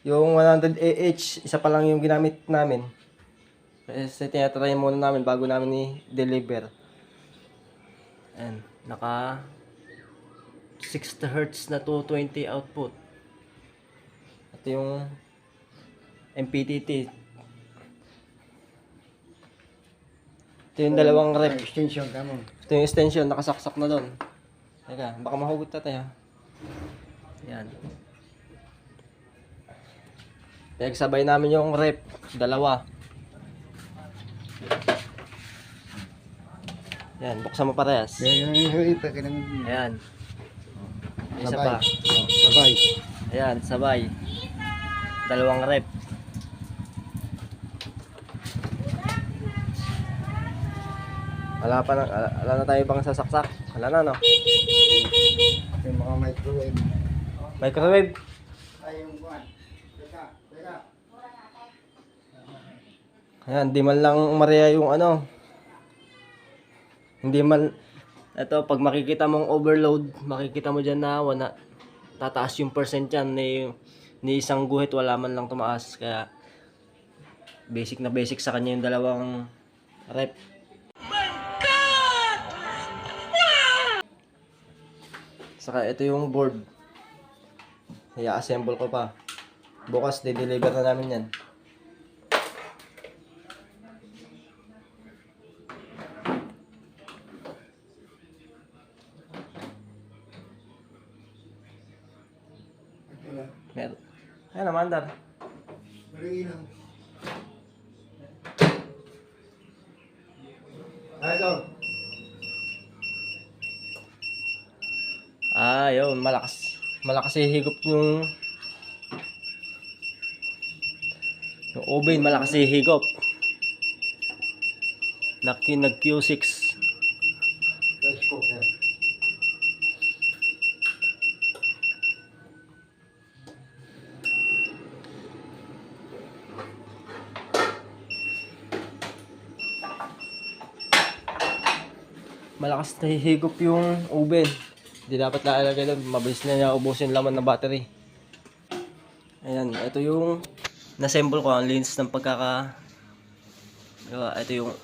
Yung 100 isa pa lang yung ginamit namin. Kasi tinatry muna namin bago namin i-deliver. And naka 60 Hz na 220 output. Ito yung MPTT. Ito yung dalawang rep. Extension kamo. Ito yung extension, nakasaksak na doon. Teka, baka mahugot na tayo. Yan. Pinagsabay namin yung rep, dalawa. Yan, buksan mo parehas. Yan yung ito kinang. Ayan. Isa pa. Sabay. Ayan, sabay. Dalawang rep. Wala na tayo pang sasaksak. Wala na, no? Yung mga microwave. Microwave. Ay, yung kuwan. Teka. Ayan, di man lang Maria yung ano. Hindi man, ito, pag makikita mong overload, makikita mo dyan na tataas yung percent yan. Ni isang guhit, wala man lang tumaas. Kaya, basic na basic sa kanya yung dalawang rep. Saka ito yung board. I-assemble ko pa. Bukas, de-deliver na namin yan. Meron. Ayan naman, Dar. Maringi lang. Ito. Yun, malakas. Malakas hihigop yung oven, malakas hihigop. Nag Q6. Rice cooker. Malakas na hihigop yung oven. Hindi dapat lalagay doon. Mabilis na niya ubusin laman ng battery. Ayan, ito yung na-assemble ko. Ang linis ng pagkaka... Ito yung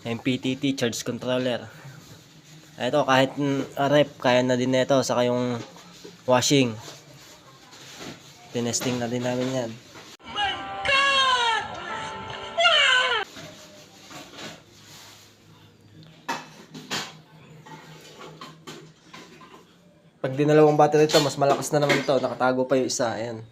MPTT charge controller. Ito, kahit rep, kaya na din ito. Saka yung washing. Tinesting na din namin yan. Pag dinalawang battery ito, mas malakas na naman ito. Nakatago pa yung isa. Ayan.